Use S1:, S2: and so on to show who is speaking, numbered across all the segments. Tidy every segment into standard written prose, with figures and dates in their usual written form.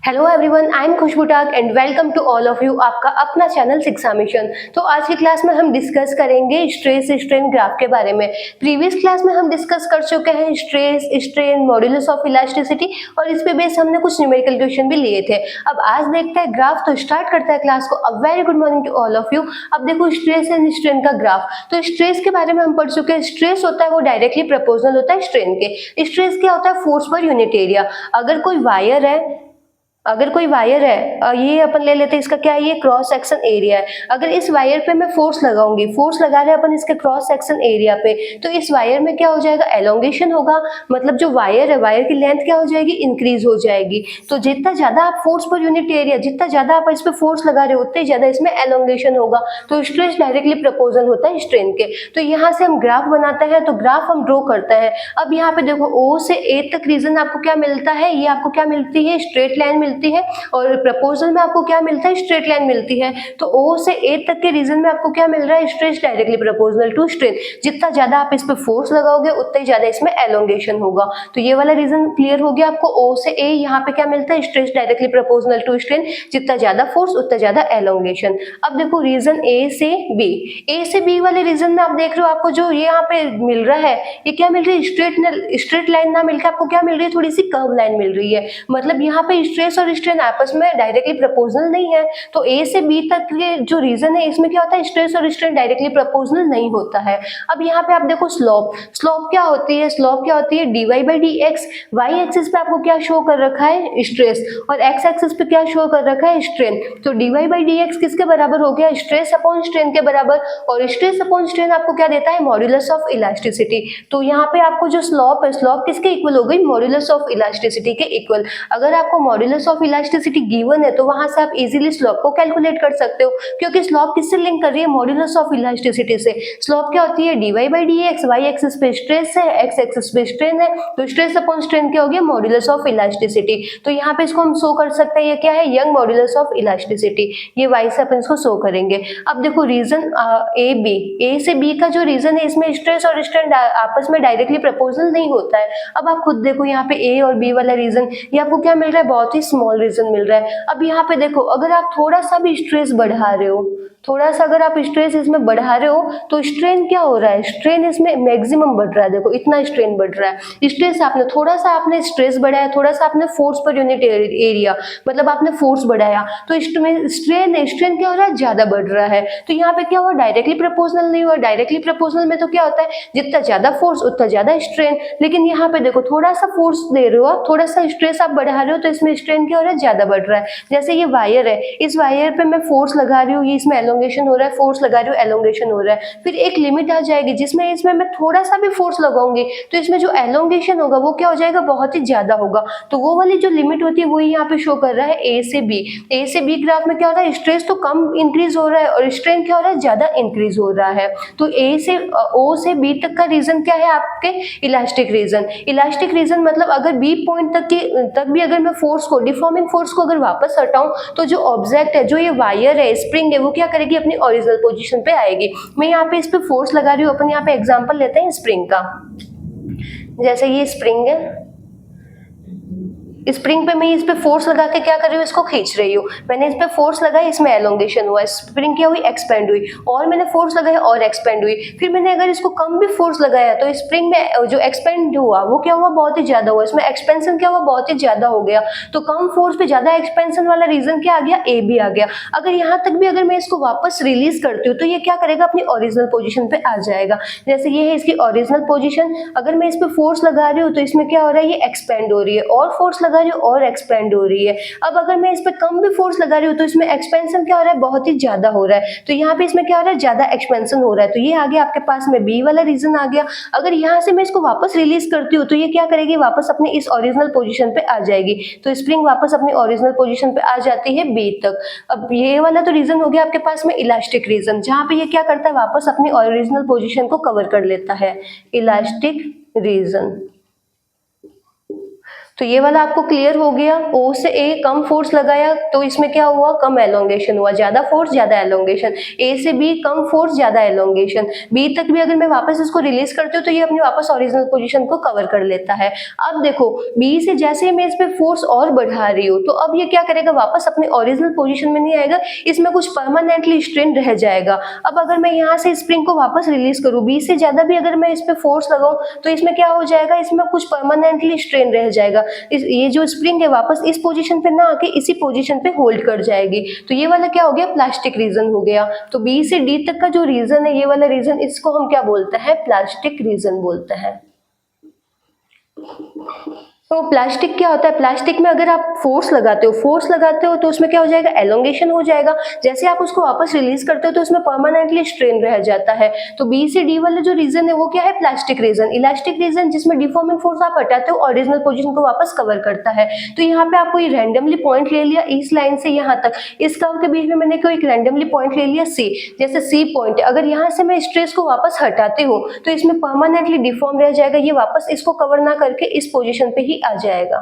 S1: Hello everyone, I am Khushboo Tak and welcome to all of you आपका अपना channel शिक्षा mission. तो आज की क्लास में हम डिस्कस करेंगे स्ट्रेस स्ट्रेन ग्राफ के बारे में। प्रीवियस क्लास में हम डिस्कस कर चुके हैं stress strain modulus of elasticity और इस पे बेस हमने कुछ न्यूमेरिकल क्वेश्चन भी लिए थे। अब आज देखते हैं ग्राफ। तो स्टार्ट करता है क्लास को। अब very good morning to all of you. अब देखो स्ट्रेस एंड स्ट्रेन का ग्राफ। तो स्ट्रेस के बारे में हम पढ़ चुके हैं। स्ट्रेस होता है वो डायरेक्टली प्रोपोर्शनल होता है स्ट्रेन के। स्ट्रेस क्या होता है? Force per unit area. अगर कोई वायर है ये अपन ले लेते हैं, इसका क्या है? ये क्रॉस सेक्शन एरिया है। अगर इस वायर पे मैं फोर्स लगाऊंगी, फोर्स लगा रहे हैं अपन इसके क्रॉस सेक्शन एरिया पे, तो इस वायर में क्या हो जाएगा? एलोंगेशन होगा। मतलब जो वायर है, वायर की लेंथ क्या हो जाएगी? इंक्रीज हो जाएगी। तो जितना ज्यादा आप फोर्स पर यूनिट एरिया, जितना ज्यादा आप इस पे फोर्स लगा रहे हो, उतने ज्यादा इसमें एलोंगेशन होगा। तो स्ट्रेस डायरेक्टली प्रोपोर्शनल होता है स्ट्रेन के। तो यहाँ से हम ग्राफ बनाते हैं। तो ग्राफ हम ड्रॉ करते हैं। अब यहाँ पे देखो O से A तक रीजन आपको क्या मिलता है? ये आपको क्या मिलती है? स्ट्रेट लाइन मिलती है। और प्रपोजल में आपको क्या मिलता है? स्ट्रेट लाइन मिलती है। तो O से A तक के रीजन में आपको क्या मिल रहा है? Stress directly proportional to strain. जितना ज्यादा आप इस पे फोर्स लगाओगे उतना ही ज्यादा इसमें एलोंगेशन होगा। तो ये वाला रीजन क्लियर हो गया आपको। O से A यहाँ पे क्या मिलता है? Stress directly proportional to strain. जितना ज्यादा फोर्स उतना ज्यादा एलोंगेशन। अब देखो रीजन A से B। A से B वाले रीजन में आप देख रहे हो, आपको जो ये यहाँ पे मिल रहा है, ये क्या मिल रही है? स्ट्रेट लाइन ना मिलकर आपको क्या मिल रही है? थोड़ी सी कर्व लाइन मिल रही है। मतलब यहाँ पे स्ट्रेस और स्ट्रेन आपस में डायरेक्टली प्रोपोर्शनल नहीं है। तो A से B तक के जो रीजन है, इसमें क्या होता है? स्ट्रेस और स्ट्रेन डायरेक्टली प्रोपोर्शनल नहीं होता है। अब यहाँ पे आप देखो स्लोप। स्लोप क्या होती है? स्लोप क्या होती है? dy by D X. Y axis पे आपको क्या शो कर रखा है? स्ट्रेस। और एक्स एक्सिस पे क्या शो कर रखा है? स्ट्रेन। तो dy बाई डी एक्स किसके बराबर हो गया? स्ट्रेस अपॉन स्ट्रेन के बराबर। और स्ट्रेस अपॉन स्ट्रेन आपको क्या देता है? Modulus of elasticity. तो यहाँ पे आपको जो स्लोप है, स्लोप किसके इक्वल हो गई? मॉड्यूलस ऑफ इलास्टिसिटी के इक्वल। अगर आपको मॉड्यूलस ऑफ इलास्टिसिटी गिवन है तो वहां से आप इजीली स्लोप को कैलकुलेट कर सकते हो, क्योंकि स्लोप किससे लिंक कर रही है? मॉड्यूलस ऑफ इलास्टिसिटी से। स्लोप क्या होती है? dy by D X. Y axis पे स्ट्रेस है, एक्स एक्सिस पे स्ट्रेन है, तो स्ट्रेस अपॉन स्ट्रेन क्या हो गया? Modulus of elasticity. तो यहाँ पे इसको हम शो कर सकते हैं, ये क्या है? Young modulus of elasticity. ये वाई से अपन इसको शो करेंगे। अब देखो रीजन ए बी। ए से बी का जो रीजन है, इसमें स्ट्रेस और स्ट्रेन आपस में डायरेक्टली प्रोपोर्शनल नहीं होता है। अब आप खुद देखो यहाँ पे ए और बी वाला रीजन, ये आपको क्या मिल रहा है? बहुत ही स्मॉल रीजन मिल रहा है। अब यहाँ पे देखो, अगर आप थोड़ा सा भी स्ट्रेस बढ़ा रहे हो, थोड़ा सा अगर आप स्ट्रेस इसमें बढ़ा रहे हो, तो स्ट्रेन क्या हो रहा है? स्ट्रेन इसमें मैक्सिमम बढ़ रहा है। देखो इतना स्ट्रेन बढ़ रहा है। स्ट्रेस आपने थोड़ा सा आपने स्ट्रेस बढ़ाया, थोड़ा सा आपने फोर्स पर यूनिट एरिया, मतलब आपने फोर्स बढ़ाया, तो स्ट्रेन क्या हो रहा है? ज्यादा बढ़ रहा है। तो यहाँ पे क्या हुआ? डायरेक्टली प्रोपोर्शनल नहीं हुआ। डायरेक्टली प्रोपोर्शनल में तो क्या होता है? जितना ज्यादा फोर्स उतना ज्यादा स्ट्रेन। लेकिन यहाँ पे देखो, थोड़ा सा फोर्स दे रहे हो, थोड़ा सा स्ट्रेस आप बढ़ा रहे हो, तो इसमें स्ट्रेन क्या हो रहा है? ज्यादा बढ़ रहा है। जैसे ये वायर है, इस वायर पे मैं फोर्स लगा रही हूँ, ये इसमें एलोंगेशन हो रहा है, फोर्स लगा रही हूँ, एलोंगेशन हो रहा है। फिर एक लिमिट आ जाएगी जिसमें इसमें मैं थोड़ा सा भी फोर्स लगाऊंगी तो इसमें जो एलोंगेशन होगा वो क्या हो जाएगा? बहुत ही ज्यादा होगा। तो वो वाली जो लिमिट होती है वही यहाँ पे शो कर रहा है ए से बी। ए से बी ग्राफ में क्या हो रहा है? स्ट्रेस तो कम इंक्रीज हो रहा है और स्ट्रेन क्या हो रहा है? ज्यादा इंक्रीज हो रहा है। तो ए से ओ से बी तक का रीजन क्या है आपके? Elastic reason. इलास्टिक रीजन मतलब अगर बी पॉइंट तक भी अगर मैं फोर्स को, डिफॉर्मिंग फोर्स को अगर वापस हटाऊं, तो जो ऑब्जेक्ट है, जो ये वायर है, स्प्रिंग है, वो क्या करेगी? अपनी ओरिजिनल पोजीशन पे आएगी। मैं यहाँ पे इस पे फोर्स लगा रही हूँ। अपन यहाँ पे एग्जांपल लेते हैं स्प्रिंग का। जैसे ये स्प्रिंग है, स्प्रिंग पे मैं इस पे फोर्स लगा के क्या कर रही हूँ? इसको खींच रही हूँ। मैंने इस पे फोर्स लगाई, इसमें एलोंगेशन हुआ, स्प्रिंग क्या हुई? एक्सपेंड हुई। और मैंने फोर्स लगाया और एक्सपेंड हुई। फिर मैंने अगर इसको कम भी फोर्स लगाया तो स्प्रिंग में जो एक्सपेंड हुआ वो क्या हुआ? बहुत ही ज्यादा हुआ। इसमें एक्सपेंशन क्या हुआ? बहुत ही ज्यादा हो गया। तो कम फोर्स पे ज्यादा एक्सपेंशन वाला रीजन क्या आ गया? ए बी आ गया। अगर यहाँ तक भी अगर मैं इसको वापस रिलीज करती हूँ तो ये क्या करेगा? अपनी ओरिजिनल पोजिशन पे आ जाएगा। जैसे ये है इसकी ओरिजिनल पोजिशन। अगर मैं इस पे फोर्स लगा रही हूँ तो इसमें क्या हो रहा है? ये एक्सपेंड हो रही है। और फोर्स लगा रही हूँ और एक्सपेंड हो रही है। अब अगर मैं इस पे कम भी फोर्स लगा रही हूँ तो इसमें एक्सपेंशन क्या हो रहा है? बहुत ही ज्यादा हो रहा है। तो यहाँ पे इसमें क्या हो रहा है? ज्यादा एक्सपेंशन हो रहा है। तो ये आ गया आपके पास में बी वाला रीजन आ गया। अगर यहाँ से मैं इसको वापस रिलीज करती हूँ तो ये क्या करेगी? वापस अपनी इस ओरिजिनल पोजीशन पे आ जाएगी। तो स्प्रिंग वापस अपनी ओरिजिनल पोजीशन पे आ जाती है बी तक। अब ये वाला तो रीजन हो गया आपके पास में इलास्टिक रीजन, जहाँ पे ये क्या करता है? वापस अपनी ओरिजिनल पोजीशन को कवर कर लेता है। Elastic region. तो ये वाला आपको क्लियर हो गया। ओ से ए कम फोर्स लगाया तो इसमें क्या हुआ, कम एलोंगेशन हुआ, ज्यादा फोर्स ज्यादा एलोंगेशन। ए से बी कम फोर्स ज्यादा एलोंगेशन। बी तक भी अगर मैं वापस इसको रिलीज करती हूँ तो ये अपनी वापस ओरिजिनल पोजीशन को कवर कर लेता है। अब देखो बी से जैसे ही मैं इस पे फोर्स और बढ़ा रही हूँ तो अब ये क्या करेगा, वापस अपने ओरिजिनल पोजीशन में नहीं आएगा, इसमें कुछ परमानेंटली स्ट्रेन रह जाएगा। अब अगर मैं यहाँ से स्प्रिंग को वापस रिलीज करूँ, बी से ज्यादा भी अगर मैं इस पे फोर्स लगाऊं तो इसमें क्या हो जाएगा, इसमें कुछ परमानेंटली स्ट्रेन रह जाएगा। ये जो स्प्रिंग है वापस इस पोजीशन पे ना आके इसी पोजीशन पे होल्ड कर जाएगी। तो ये वाला क्या हो गया, प्लास्टिक रीजन हो गया। तो बी से डी तक का जो रीजन है, ये वाला रीजन, इसको हम क्या बोलते हैं, प्लास्टिक रीजन बोलते हैं। तो प्लास्टिक क्या होता है, प्लास्टिक में अगर आप फोर्स लगाते हो तो उसमें क्या हो जाएगा, एलोंगेशन हो जाएगा। जैसे आप उसको वापस रिलीज करते हो तो उसमें परमानेंटली स्ट्रेन रह जाता है। तो बी से डी वाला जो रीजन है वो क्या है, प्लास्टिक रीजन। इलास्टिक रीजन जिसमें डिफॉर्मिंग फोर्स आप हटाते हो, ओरिजिनल पोजीशन को वापस कवर करता है। तो यहाँ पे आपको ये रैंडमली पॉइंट ले लिया इस लाइन से यहाँ तक, इस कर्व के बीच में मैंने कोई एक रैंडमली पॉइंट ले लिया सी, जैसे सी पॉइंट है। अगर यहाँ से मैं स्ट्रेस को वापस हटाती हूँ तो इसमें परमानेंटली डिफॉर्म रह जाएगा, ये वापस इसको कवर ना करके इस पोजीशन पे ही आ जाएगा।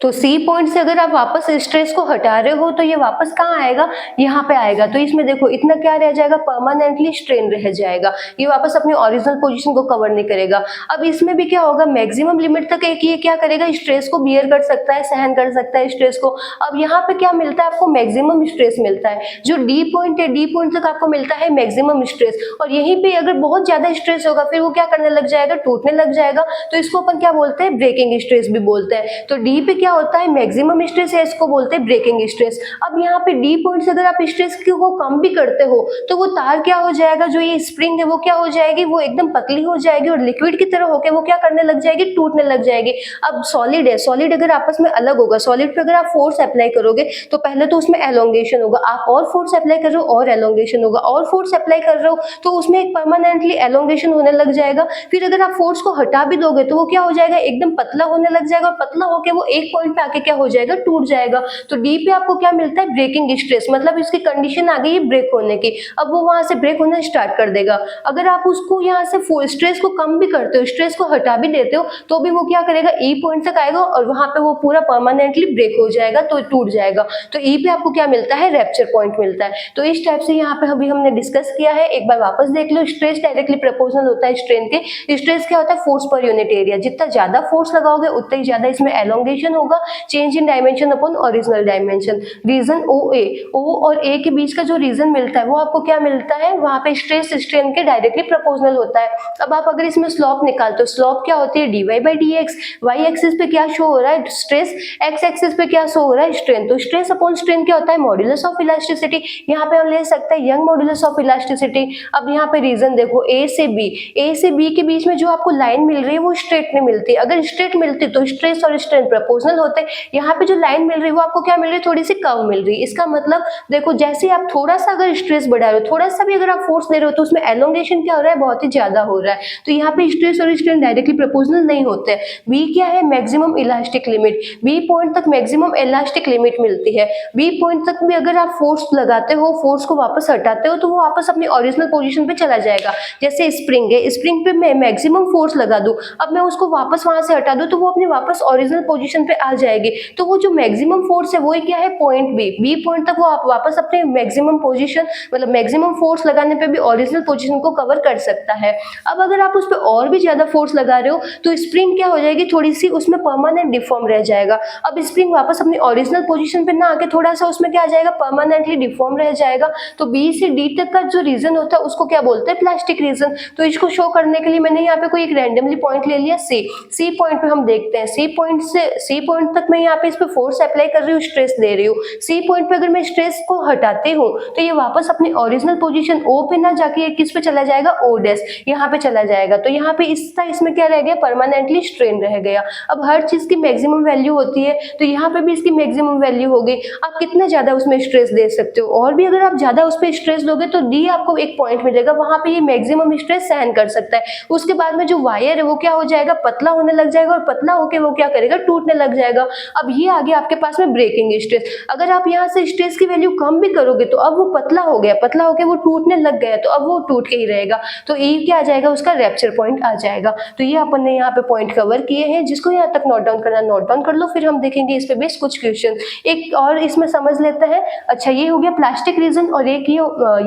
S1: तो सी पॉइंट से अगर आप वापस स्ट्रेस को हटा रहे हो तो ये वापस कहाँ आएगा, यहाँ पे आएगा। तो इसमें देखो इतना क्या रह जाएगा, परमानेंटली स्ट्रेन रह जाएगा, ये वापस अपनी ओरिजिनल पोजीशन को कवर नहीं करेगा। अब इसमें भी क्या होगा, मैक्सिमम लिमिट तक एक ये क्या करेगा, स्ट्रेस को बियर कर सकता है, सहन कर सकता है स्ट्रेस को। अब यहाँ पे क्या मिलता है आपको, मैक्सिमम स्ट्रेस मिलता है। जो डी पॉइंट है, डी पॉइंट तक आपको मिलता है मैक्सिमम स्ट्रेस, और यहीं पे अगर बहुत ज्यादा स्ट्रेस होगा फिर वो क्या करने लग जाएगा, टूटने लग जाएगा। तो इसको अपन क्या बोलते हैं, ब्रेकिंग स्ट्रेस भी बोलते हैं। तो डी पे क्या होता है, मैक्सिमम स्ट्रेस है, इसको बोलते हैं ब्रेकिंग स्ट्रेस। अब यहाँ पे डी पॉइंट से अगर आप स्ट्रेस को कम भी करते हो तो वो तार क्या हो जाएगा, जो ये स्प्रिंग है वो क्या हो जाएगी, वो एकदम पतली हो जाएगी और लिक्विड की तरह होकर वो क्या करने लग जाएगी, टूटने लग जाएगी। अब सॉलिड है, सॉलिड अगर आपस में अलग होगा, सॉलिड पे अगर आप फोर्स अप्लाई करोगे तो पहले तो उसमें एलोंगेशन होगा, आप और फोर्स अप्लाई कर रहे हो और एलोंगेशन होगा, और फोर्स अप्लाई कर रहे हो तो उसमें एक परमानेंटली एलोंगेशन होने लग जाएगा। फिर अगर आप फोर्स को हटा भी दोगे तो वो क्या हो जाएगा, एकदम पतला होने लग जाएगा, और पतला होकर वो एक पॉइंट पे आके क्या हो जाएगा, टूट जाएगा। तो डी पे आपको क्या मिलता है, ब्रेकिंग स्ट्रेस, मतलब इसकी कंडीशन आ गई है ब्रेक होने की। अब वो वहां से ब्रेक होना स्टार्ट कर देगा। अगर आप उसको यहाँ से स्ट्रेस को कम भी करते हो, स्ट्रेस को हटा भी देते हो तो भी वो क्या करेगा, ई पॉइंट तक आएगा और वहां पे वो पूरा परमानेंटली ब्रेक हो जाएगा, तो टूट जाएगा। तो ई पे आपको क्या मिलता है, रैप्चर पॉइंट मिलता है। तो इस टाइप से यहाँ पे अभी हमने डिस्कस किया है, एक बार वापस देख लो। स्ट्रेस डायरेक्टली प्रोपोर्शनल होता है स्ट्रेन के। स्ट्रेस क्या होता है, फोर्स पर यूनिट एरिया, जितना ज्यादा फोर्स लगाओगे उतना ही ज्यादा इसमें एलोंगेशन होगा, change in dimension upon original dimension. Region O A, O और ए के बीच का जो रीजन मिलता है वो आपको क्या मिलता है, वहां पे स्ट्रेस स्ट्रेन के डायरेक्टली प्रोपोर्शनल होता है। अब आप अगर इसमें स्लोप निकालते हो, स्लोप क्या होती है, dy by D X. Y axis पे क्या शो हो रहा है, स्ट्रेस, एक्स एक्सिस पे क्या शो हो रहा है, स्ट्रेन। तो स्ट्रेस अपॉन स्ट्रेन क्या होता है, मॉड्यूलस ऑफ इलास्टिसिटी। यहाँ पे हम ले सकते हैं यंग मॉड्यूलस ऑफ इलास्टिसिटी। अब यहाँ पे रीजन देखो, ए से बी, ए से बी के बीच में जो आपको लाइन मिल रही है वो स्ट्रेट नहीं मिलती। अगर स्ट्रेट मिलती तो स्ट्रेस और स्ट्रेन प्रोपोर्शनल होते। यहाँ पे जो लाइन मिल रही है वो आपको क्या मिल रही है, थोड़ी सी कर्व मिल रही है। इसका मतलब देखो, जैसे आप थोड़ा सा अगर स्ट्रेस बढ़ा रहे हो, थोड़ा सा भी अगर आप फोर्स दे रहे हो तो उसमें एलोंगेशन क्या हो रहा है, बहुत ही ज्यादा हो रहा है। तो यहाँ पे स्ट्रेस और स्ट्रेन डायरेक्टली प्रोपोर्शनल नहीं होते। बी क्या है, maximum elastic limit. B point तक मैक्सिमम इलास्टिक लिमिट मिलती है। बी पॉइंट तक भी अगर आप फोर्स लगाते हो, फोर्स को वापस हटाते हो तो वो वापस अपनी ओरिजिनल पोजीशन पे चला जाएगा। जैसे स्प्रिंग है, स्प्रिंग पे मैं मैक्सिमम फोर्स लगा दूं, अब मैं उसको वापस वहां से हटा दूं तो वो अपनी वापस ओरिजिनल पोजीशन पे आ जाएगी। तो वो जो मैक्सिमम फोर्स है वो क्या है, पॉइंट बी। बी पॉइंट तक वो आप वापस अपने मैक्सिमम पोजीशन, मतलब मैक्सिमम फोर्स लगाने पे भी ओरिजिनल पोजीशन को कवर कर सकता है। अब अगर आप उस पर और भी ज्यादा फोर्स लगा रहे हो तो स्प्रिंग क्या हो जाएगी, थोड़ी सी उसमें परमानेंट डिफॉर्म रह जाएगा। अब स्प्रिंग वापस अपनी ओरिजिनल पोजीशन पे ना आके थोड़ा सा उसमें क्या आ जाएगा, परमानेंटली डिफॉर्म रह जाएगा। तो बी से डी तक का जो रीजन होता है उसको क्या बोलते हैं, प्लास्टिक रीजन। तो इसको शो करने के लिए मैंने यहाँ पे कोई एक रैंडमली पॉइंट ले लिया सी। सी पॉइंट पे हम देखते हैं, सी पॉइंट से सी पॉइंट तक मैं यहाँ पे इस पे फोर्स अप्लाई कर रही हूँ, स्ट्रेस दे रही हूँ। सी पॉइंट पे अगर मैं स्ट्रेस को हटाती हूँ तो ये वापस अपनी ओरिजिनल पोजीशन ओ पे ना जाके किस पे चला जाएगा, ओ डैश, यहाँ पे चला जाएगा। तो यहाँ पे इसमें क्या रह गया, परमानेंटली स्ट्रेन रह गया। अब हर चीज की मैक्सिमम वैल्यू होती है तो यहाँ पे भी इसकी मैक्सिमम वैल्यू होगी। आप कितना ज्यादा उसमें स्ट्रेस दे सकते हो, और भी अगर आप ज्यादा उस पर स्ट्रेस दोगे तो डी आपको एक पॉइंट मिलेगा, वहां पे ये मैक्सिमम स्ट्रेस सहन कर सकता है। उसके बाद में जो वायर है वो क्या हो जाएगा, पतला होने लग जाएगा, और पतला होकर वो क्या करेगा, टूटने लग जाएगा। अब ये आ गया आपके पास में ब्रेकिंग स्ट्रेस। अगर आप यहाँ से स्ट्रेस की वैल्यू कम भी करोगे तो अब वो पतला हो गया, पतला होकर वो टूटने लग गया, तो अब वो टूट के ही रहेगा, तो ये क्या आ जाएगा, उसका रैप्चर पॉइंट आ जाएगा। तो ये अपन ने यहाँ पे पॉइंट कवर किए हैं, जिसको यहाँ तक नोट डाउन करना नोट डाउन कर लो, फिर हम देखेंगे इस पे बेस्ड कुछ क्वेश्चन। एक और इसमें समझ लेते हैं। अच्छा, ये हो गया प्लास्टिक रीजन और एक ये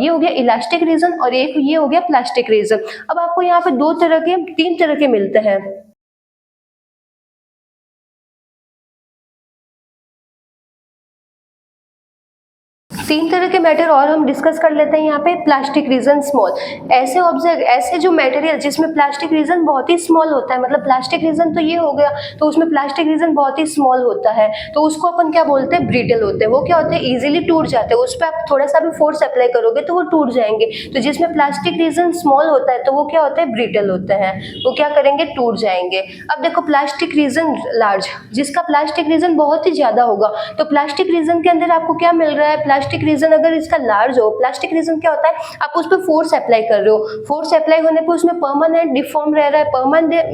S1: हो गया इलास्टिक रीजन और एक ये हो गया प्लास्टिक रीजन। अब आपको यहाँ पे तीन तरह के मिलते हैं। तीन तरह के मैटर और हम डिस्कस कर लेते हैं यहाँ पे। प्लास्टिक रीजन स्मॉल, ऐसे जो मटेरियल जिसमें प्लास्टिक रीजन बहुत ही स्मॉल होता है, मतलब प्लास्टिक रीजन तो ये हो गया, तो उसमें प्लास्टिक रीजन बहुत ही स्मॉल होता है, तो उसको अपन क्या बोलते हैं, ब्रिटल होते हैं। वो क्या होते हैं, इजीली टूट जाते हैं, उस पर आप थोड़ा सा भी फोर्स अप्लाई करोगे तो वो टूट जाएंगे। तो जिसमें प्लास्टिक रीजन स्मॉल होता है तो वो क्या होता है, ब्रिटल होते हैं, वो क्या करेंगे, टूट जाएंगे। अब देखो प्लास्टिक रीजन लार्ज, जिसका प्लास्टिक रीजन बहुत ही ज्यादा होगा, तो प्लास्टिक रीजन के अंदर आपको क्या मिल रहा है, प्लास्टिक रीजन अगर इसका लार्ज हो, प्लास्टिक रीजन क्या होता है, आप उस पर फोर्स अप्लाई कर रहे हो, फोर्स अप्लाई होने पे उसमें परमानेंट डिफॉर्म रह रहा है,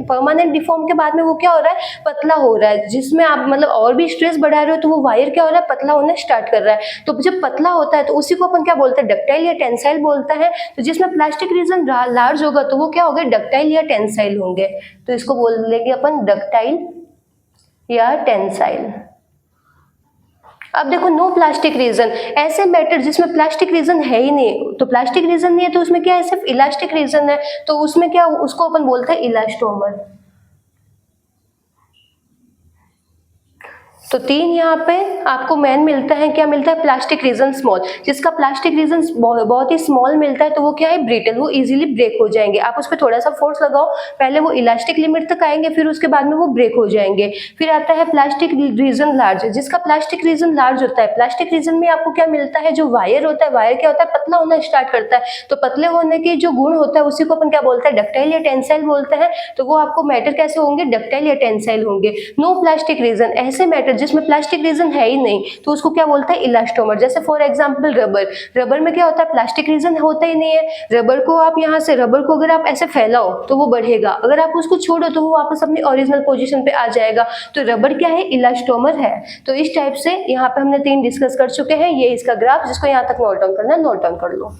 S1: परमानेंट डिफॉर्म के बाद में वो क्या हो रहा है, पतला हो रहा है, जिसमें आप मतलब और भी स्ट्रेस बढ़ा रहे हो तो वो वायर क्या हो रहा है, पतला होना स्टार्ट कर रहा है। तो जब पतला होता है तो उसी को अपन क्या बोलते हैं, डक्टाइल या टेंसाइल बोलते हैं। तो जिसमें प्लास्टिक रीजन लार्ज होगा तो वो क्या होगा, डक्टाइल या टेंसाइल होंगे। तो इसको बोल लेंगे अपन डक्टाइल या टेंसाइल। अब देखो नो प्लास्टिक रीजन, ऐसे मैटर जिसमें प्लास्टिक रीजन है ही नहीं, तो प्लास्टिक रीजन नहीं है तो उसमें क्या है, सिर्फ इलास्टिक रीजन है, तो उसमें क्या, उसको अपन बोलते हैं इलास्टोमर। तो तीन यहाँ पे आपको मेन मिलता है, क्या मिलता है, प्लास्टिक रीजन स्मॉल, जिसका प्लास्टिक रीजन बहुत ही स्मॉल मिलता है तो वो क्या है, ब्रिटल, वो इजीली ब्रेक हो जाएंगे। आप उस पर थोड़ा सा फोर्स लगाओ, पहले वो इलास्टिक लिमिट तक आएंगे, फिर उसके बाद में वो ब्रेक हो जाएंगे। फिर आता है प्लास्टिक रीजन लार्ज, जिसका प्लास्टिक रीजन लार्ज होता है। प्लास्टिक रीजन में आपको क्या मिलता है, जो वायर होता है, वायर क्या होता है, पतला होना स्टार्ट करता है, तो पतले होने के जो गुण होता है उसी को अपन क्या बोलते हैं, डक्टाइल या टेंसाइल बोलते हैं। तो वो आपको मैटर कैसे होंगे, डक्टाइल या टेंसाइल होंगे। नो प्लास्टिक रीजन, ऐसे मैटर जिसमें प्लास्टिक रीजन है ही नहीं तो उसको क्या बोलता है, इलास्टोमर। जैसे फॉर एग्जांपल रबर में क्या होता है, प्लास्टिक रीजन होता ही नहीं है। रबर को आप यहाँ से, रबर को अगर आप ऐसे फैलाओ तो वो बढ़ेगा, अगर आप उसको छोड़ो तो वो वापस अपनी ओरिजिनल पोजीशन पे आ जाएगा। तो रबर क्या है, इलास्टोमर है। तो इस टाइप से यहाँ पे हमने तीन डिस्कस कर चुके हैं। ये इसका ग्राफ, जिसको यहाँ तक नोट डाउन करना है नोट डाउन कर लो।